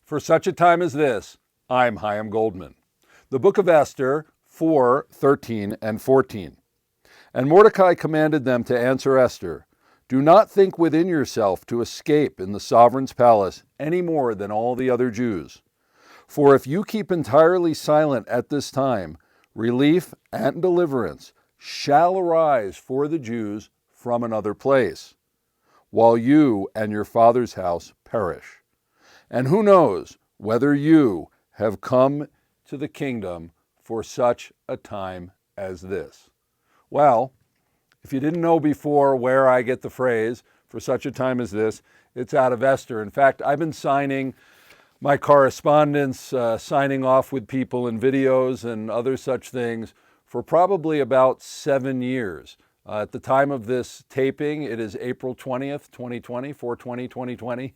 For such a time as this, I'm Chaim Goldman. The book of Esther 4:13 and 14. And Mordecai commanded them to answer Esther, "Do not think within yourself to escape in the sovereign's palace any more than all the other Jews. For if you keep entirely silent at this time, relief and deliverance shall arise for the Jews from another place, while you and your father's house perish. And who knows whether you have come to the kingdom for such a time as this." Well, if you didn't know before where I get the phrase, "for such a time as this," it's out of Esther. In fact, I've been signing my correspondence, signing off with people in videos and other such things for probably about 7 years. At the time of this taping, it is April 20th, 2020, 4/20/2020.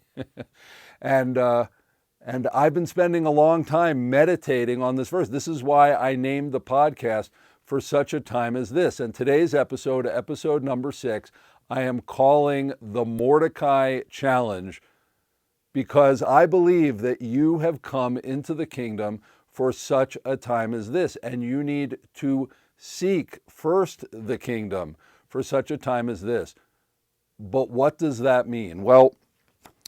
And I've been spending a long time meditating on this verse. This is why I named the podcast "For Such a Time as This." And today's episode, episode number 6, I am calling the Mordecai Challenge, because I believe that you have come into the kingdom for such a time as this, and you need to seek first the kingdom for such a time as this. But what does that mean? Well,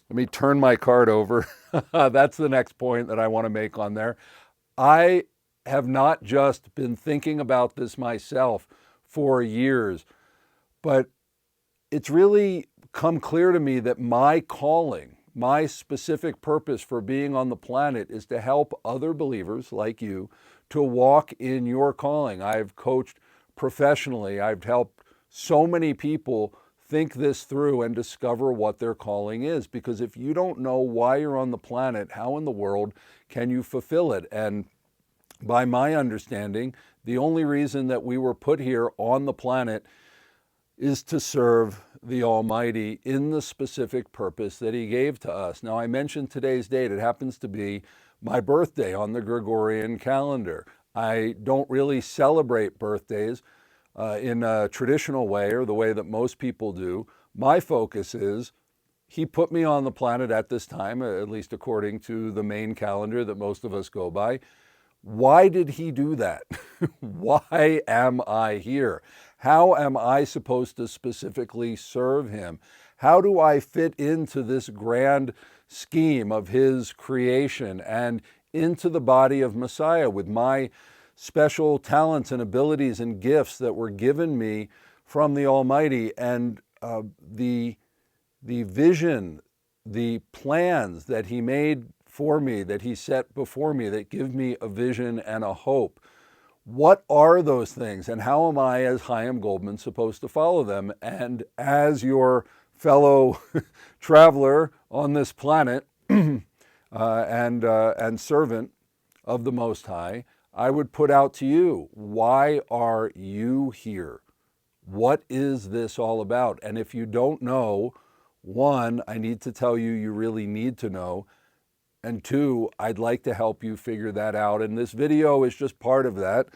let me turn my card over. That's the next point that I want to make on there. I have not just been thinking about this myself for years, but it's really come clear to me that my calling, my specific purpose for being on the planet, is to help other believers like you to walk in your calling. I've coached professionally. I've helped so many people think this through and discover what their calling is. Because if you don't know why you're on the planet, how in the world can you fulfill it? And by my understanding, the only reason that we were put here on the planet is to serve the Almighty in the specific purpose that He gave to us. Now, I mentioned today's date. It happens to be my birthday on the Gregorian calendar. I don't really celebrate birthdays in a traditional way, or the way that most people do. My focus is He put me on the planet at this time, at least according to the main calendar that most of us go by. Why did He do that? Why am I here? How am I supposed to specifically serve Him? How do I fit into this grand scheme of His creation and into the body of Messiah with my special talents and abilities and gifts that were given me from the Almighty, and the vision, the plans that He made for me, that He set before me, that give me a vision and a hope? What are those things, and how am I, as Chaim Goldman, supposed to follow them? And as your fellow traveler on this planet and servant of the Most High, I would put out to you, why are you here? What is this all about? And if you don't know, one, I need to tell you, you really need to know. And two, I'd like to help you figure that out. And this video is just part of that.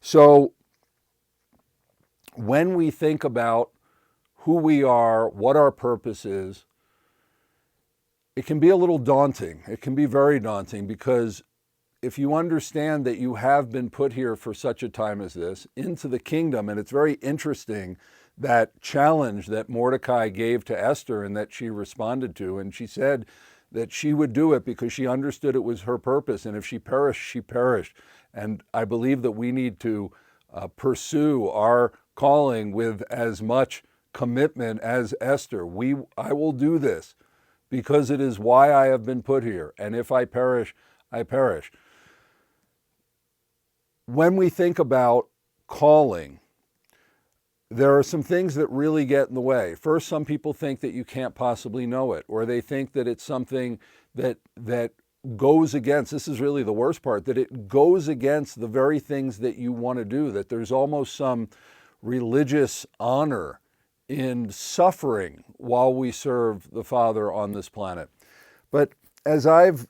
So when we think about who we are, what our purpose is, it can be a little daunting. It can be very daunting, because if you understand that you have been put here for such a time as this, into the kingdom, and it's very interesting, that challenge that Mordecai gave to Esther and that she responded to, and she said that she would do it because she understood it was her purpose, and if she perished, she perished. And I believe that we need to pursue our calling with as much commitment as Esther. I will do this because it is why I have been put here, and if I perish, I perish. When we think about calling, there are some things that really get in the way. First, some people think that you can't possibly know it, or they think that it's something that goes against, this is really the worst part, that it goes against the very things that you want to do, that there's almost some religious honor in suffering while we serve the Father on this planet. But as I've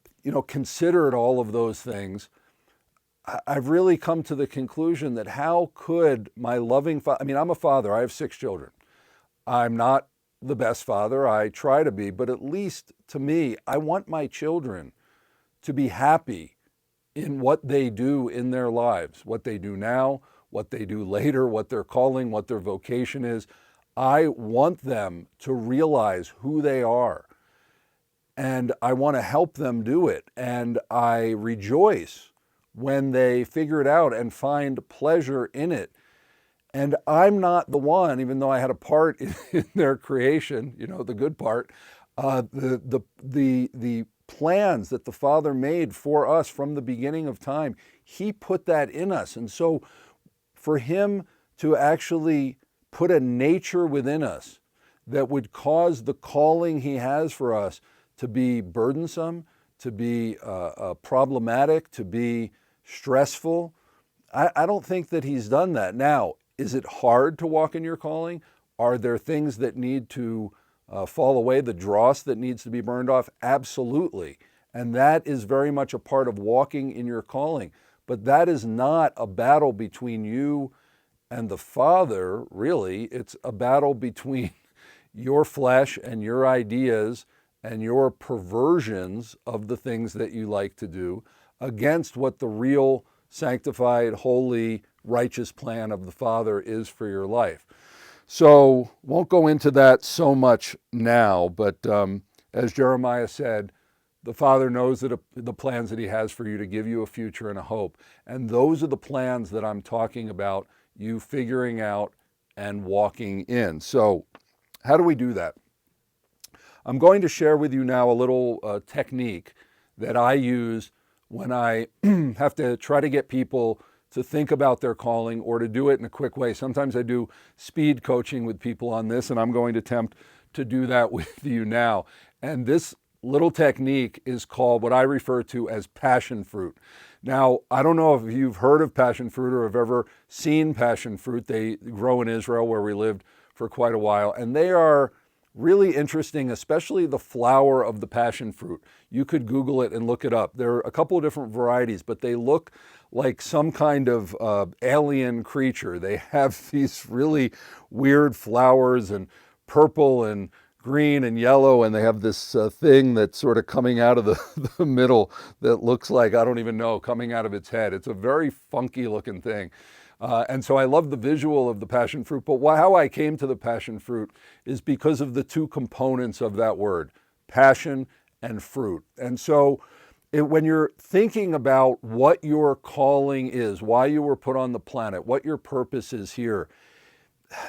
considered all of those things, I've really come to the conclusion that how could my loving father, I'm a father, I have 6 children. I'm not the best father, I try to be, but at least to me, I want my children to be happy in what they do in their lives, what they do now, what they do later, what their calling, what their vocation is. I want them to realize who they are, and I want to help them do it. And I rejoice when they figure it out and find pleasure in it. And I'm not the one, even though I had a part in their creation, the good part, the plans that the Father made for us from the beginning of time, He put that in us. And so for Him to actually put a nature within us that would cause the calling He has for us to be burdensome, to be problematic, to be stressful, I don't think that He's done that. Now, is it hard to walk in your calling? Are there things that need to fall away, the dross that needs to be burned off? Absolutely. And that is very much a part of walking in your calling. But that is not a battle between you and the Father, really. It's a battle between your flesh and your ideas and your perversions of the things that you like to do against what the real sanctified, holy, righteous plan of the Father is for your life. So won't go into that so much now, but as Jeremiah said, the Father knows that the plans that He has for you to give you a future and a hope. And those are the plans that I'm talking about, you figuring out and walking in. So how do we do that? I'm going to share with you now a little technique that I use when I have to try to get people to think about their calling or to do it in a quick way. Sometimes I do speed coaching with people on this, and I'm going to attempt to do that with you now. And this little technique is called what I refer to as passion fruit. Now, I don't know if you've heard of passion fruit or have ever seen passion fruit. They grow in Israel, where we lived for quite a while, and they are really interesting, especially the flower of the passion fruit. You could Google it and look it up. There are a couple of different varieties, but they look like some kind of alien creature. They have these really weird flowers, and purple and green and yellow, and they have this thing that's sort of coming out of the middle that looks like, I don't even know, coming out of its head. It's a very funky looking thing. And so I love the visual of the passion fruit, but how I came to the passion fruit is because of the two components of that word, passion and fruit. And so when you're thinking about what your calling is, why you were put on the planet, what your purpose is here,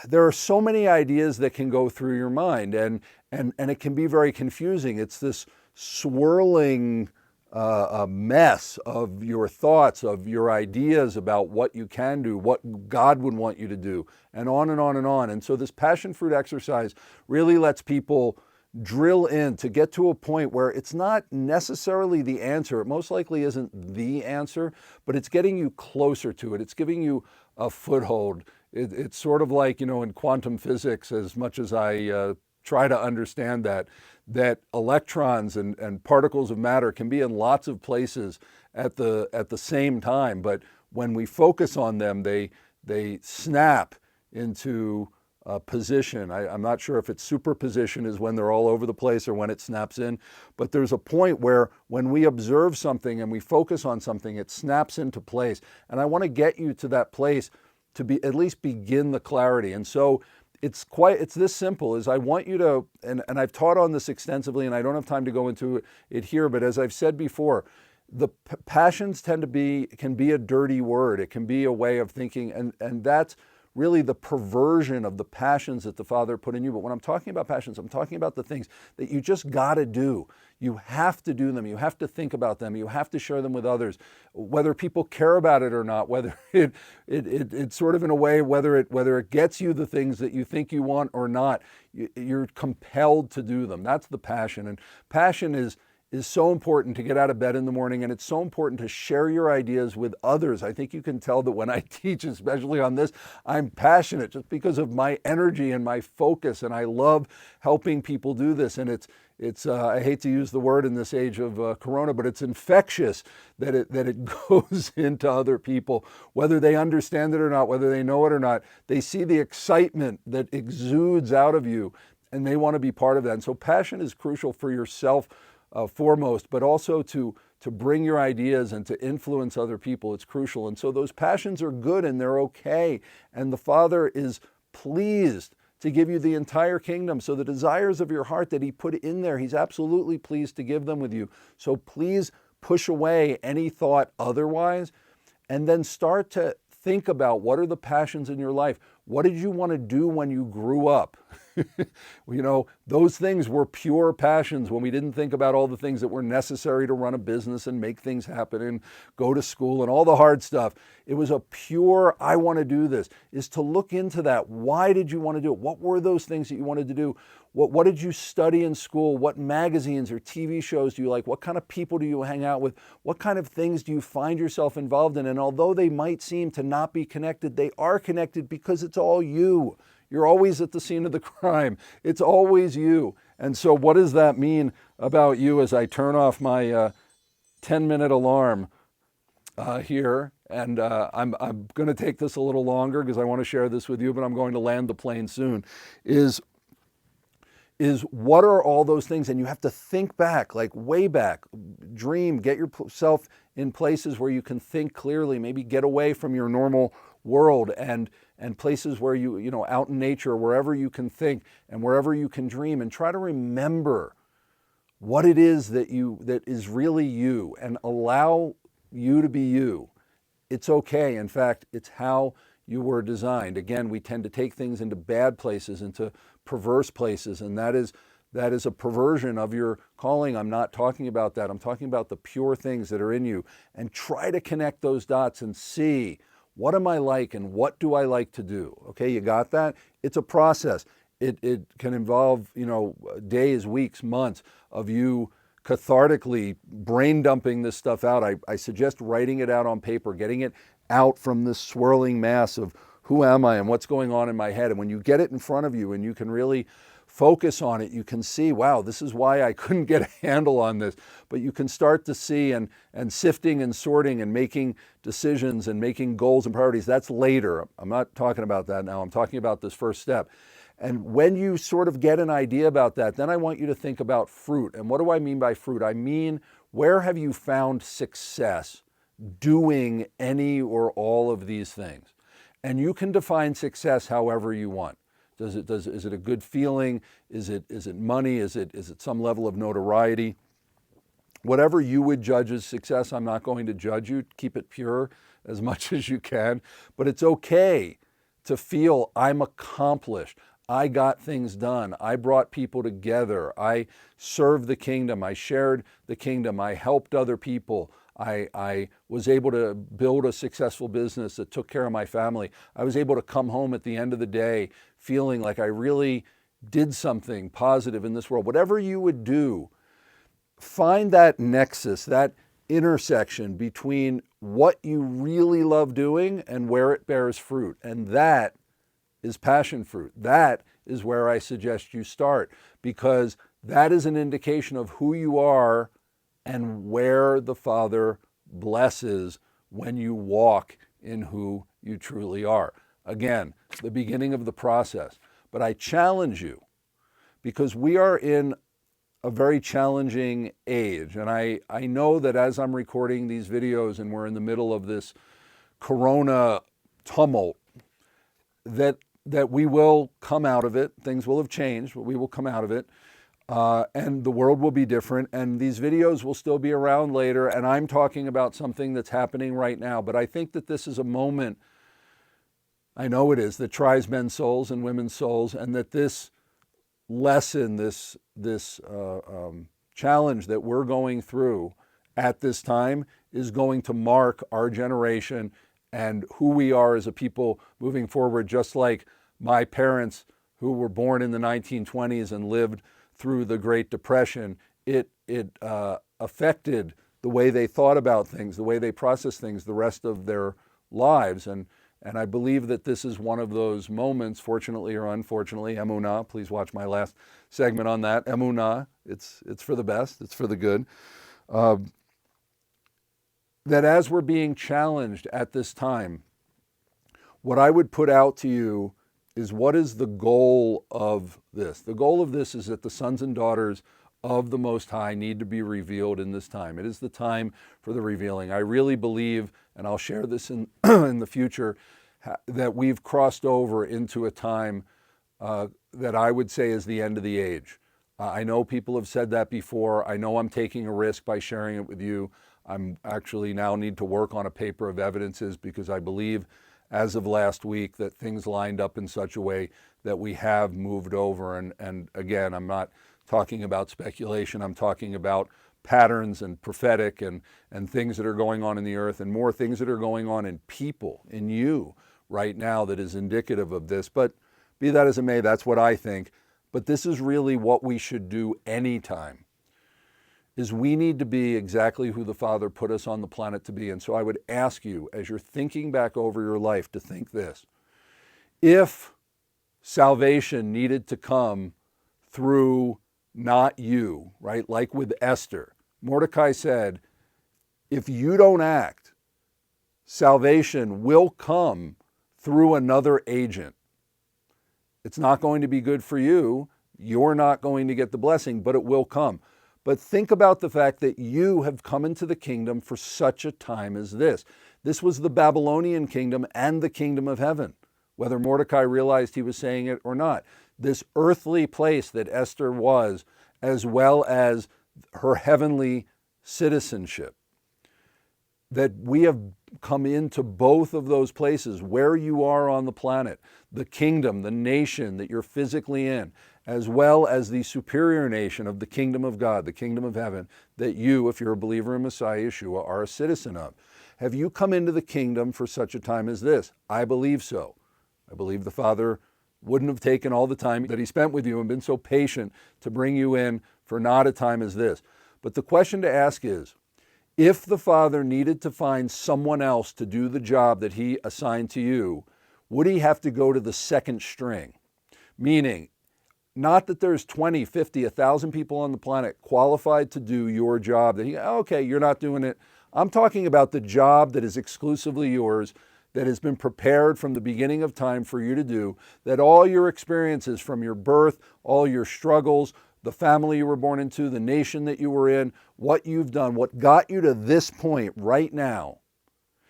there are so many ideas that can go through your mind, and it can be very confusing. It's this swirling a mess of your thoughts, of your ideas about what you can do, what God would want you to do, and on and on and on. And so this passion fruit exercise really lets people drill in to get to a point where it's not necessarily the answer. It most likely isn't the answer, but it's getting you closer to it. It's giving you a foothold. It's sort of like, in quantum physics, as much as I try to understand that electrons and particles of matter can be in lots of places at the same time, but when we focus on them, they snap into position. I'm not sure if it's superposition is when they're all over the place or when it snaps in, but there's a point where when we observe something and we focus on something, it snaps into place. And I want to get you to that place to be at least begin the clarity. And so it's this simple, is I want you to, and I've taught on this extensively, and I don't have time to go into it here, but as I've said before, the passions can be a dirty word. It can be a way of thinking, and that's really the perversion of the passions that the Father put in you. But when I'm talking about passions, I'm talking about the things that you just got to do. You have to do them. You have to think about them. You have to share them with others, whether people care about it or not, whether it's sort of in a way, whether it gets you the things that you think you want or not, you're compelled to do them. That's the passion. And passion is so important to get out of bed in the morning, and it's so important to share your ideas with others. I think you can tell that when I teach, especially on this, I'm passionate just because of my energy and my focus, and I love helping people do this. And it's I hate to use the word in this age of Corona, but it's infectious that it goes into other people, whether they understand it or not, whether they know it or not. They see the excitement that exudes out of you, and they want to be part of that. And so passion is crucial for yourself, foremost, but also to bring your ideas and to influence other people. It's crucial. And so those passions are good and they're okay. And the Father is pleased to give you the entire kingdom. So the desires of your heart that he put in there, he's absolutely pleased to give them with you. So please push away any thought otherwise, and then start to think about what are the passions in your life. What did you want to do when you grew up? You know, those things were pure passions when we didn't think about all the things that were necessary to run a business and make things happen and go to school and all the hard stuff. It was a pure, I want to do this, is to look into that. Why did you want to do it? What were those things that you wanted to do? What did you study in school? What magazines or TV shows do you like? What kind of people do you hang out with? What kind of things do you find yourself involved in? And although they might seem to not be connected, they are connected because it's all you. You're always at the scene of the crime. It's always you. And so what does that mean about you as I turn off my 10-minute alarm here? And I'm going to take this a little longer because I want to share this with you, but I'm going to land the plane soon, is what are all those things? And you have to think back, like way back, dream, get yourself in places where you can think clearly, maybe get away from your normal world and places where you know, out in nature, wherever you can think and wherever you can dream, and try to remember what it is that is really you, and allow you to be you. It's okay. In fact, it's how you were designed. Again, we tend to take things into bad places, into perverse places, and that is a perversion of your calling. I'm not talking about that. I'm talking about the pure things that are in you, and try to connect those dots and see, what am I like and what do I like to do? Okay, you got that? It's a process. It can involve, you know, days, weeks, months of you cathartically brain dumping this stuff out. I suggest writing it out on paper, getting it out from this swirling mass of who am I and what's going on in my head. And when you get it in front of you and you can really focus on it, you can see, wow, this is why I couldn't get a handle on this. But you can start to see and sifting and sorting and making decisions and making goals and priorities. That's later. I'm not talking about that now. I'm talking about this first step. And when you sort of get an idea about that, then I want you to think about fruit. And what do I mean by fruit? I mean, where have you found success doing any or all of these things? And you can define success however you want. Is it a good feeling? Is it money? Is it some level of notoriety? Whatever you would judge as success, I'm not going to judge you. Keep it pure as much as you can. But it's okay to feel I'm accomplished. I got things done. I brought people together. I served the kingdom. I shared the kingdom. I helped other people. I was able to build a successful business that took care of my family. I was able to come home at the end of the day feeling like I really did something positive in this world. Whatever you would do, find that nexus, that intersection between what you really love doing and where it bears fruit. And that is passion fruit. That is where I suggest you start, because that is an indication of who you are and where the Father blesses when you walk in who you truly are. Again, the beginning of the process. But I challenge you, because we are in a very challenging age. And I know that as I'm recording these videos and we're in the middle of this corona tumult, that we will come out of it. Things will have changed, but we will come out of it. And the world will be different, and these videos will still be around later, and I'm talking about something that's happening right now. But I think that this is a moment, I know it is, that tries men's souls and women's souls, and that this lesson, this challenge that we're going through at this time is going to mark our generation and who we are as a people moving forward, just like my parents who were born in the 1920s and lived through the Great Depression. It affected the way they thought about things, the way they processed things the rest of their lives. And I believe that this is one of those moments, fortunately or unfortunately, emunah, please watch my last segment on that. Emunah, it's for the best, it's for the good. That as we're being challenged at this time, what I would put out to you is, what is the goal of this? The goal of this is that the sons and daughters of the Most High need to be revealed in this time. It is the time for the revealing. I really believe, and I'll share this in, in the future, that we've crossed over into a time that I would say is the end of the age. I know people have said that before. I know I'm taking a risk by sharing it with you. I'm actually now need to work on a paper of evidences because I believe as of last week that things lined up in such a way that we have moved over. And again, I'm not talking about speculation. I'm talking about patterns and prophetic and things that are going on in the earth and more things that are going on in people, in you right now that is indicative of this. But be that as it may, that's what I think. But this is really what we should do anytime, is we need to be exactly who the Father put us on the planet to be. And so I would ask you, as you're thinking back over your life, to think this. If salvation needed to come through not you, right? Like with Esther, Mordecai said, if you don't act, salvation will come through another agent. It's not going to be good for you. You're not going to get the blessing, but it will come. But think about the fact that you have come into the kingdom for such a time as this. This was the Babylonian kingdom and the kingdom of heaven, whether Mordecai realized he was saying it or not. This earthly place that Esther was, as well as her heavenly citizenship. That we have come into both of those places, where you are on the planet, the kingdom, the nation that you're physically in, as well as the superior nation of the kingdom of God, the kingdom of heaven, that you, if you're a believer in Messiah Yeshua, are a citizen of. Have you come into the kingdom for such a time as this? I believe so. I believe the Father wouldn't have taken all the time that he spent with you and been so patient to bring you in for not a time as this. But the question to ask is, if the Father needed to find someone else to do the job that he assigned to you, would he have to go to the second string? Meaning, not that there's 20, 50, 1,000 people on the planet qualified to do your job. That okay, you're not doing it. I'm talking about the job that is exclusively yours, that has been prepared from the beginning of time for you to do, that all your experiences from your birth, all your struggles, the family you were born into, the nation that you were in, what you've done, what got you to this point right now.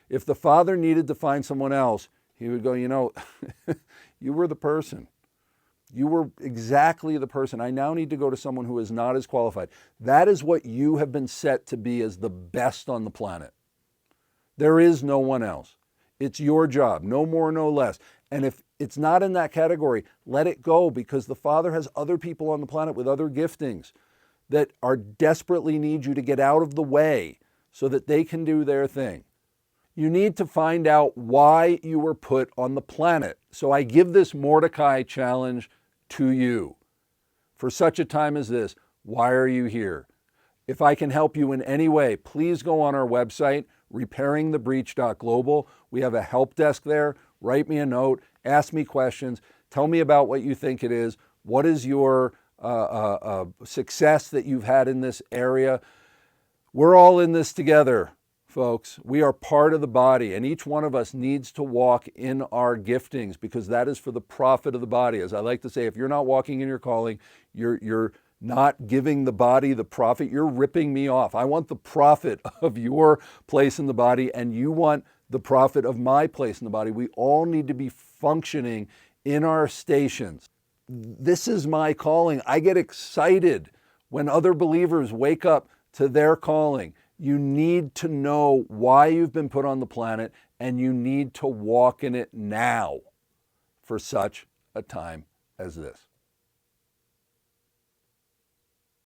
If the Father needed to find someone else, he would go, you were the person. You were exactly the person. I now need to go to someone who is not as qualified. That is what you have been set to be as the best on the planet. There is no one else. It's your job, no more, no less. And if it's not in that category, let it go, because the Father has other people on the planet with other giftings that are desperately need you to get out of the way so that they can do their thing. You need to find out why you were put on the planet. So I give this Mordecai challenge to you. For such a time as this, why are you here? If I can help you in any way, please go on our website, repairingthebreach.global. We have a help desk there. Write me a note, ask me questions, tell me about what you think it is. What is your success that you've had in this area? We're all in this together, folks. We are part of the body, and each one of us needs to walk in our giftings, because that is for the profit of the body. As I like to say, if you're not walking in your calling, you're not giving the body the profit, you're ripping me off. I want the profit of your place in the body, and you want the profit of my place in the body. We all need to be functioning in our stations. This is my calling. I get excited when other believers wake up to their calling. You need to know why you've been put on the planet, and you need to walk in it now for such a time as this.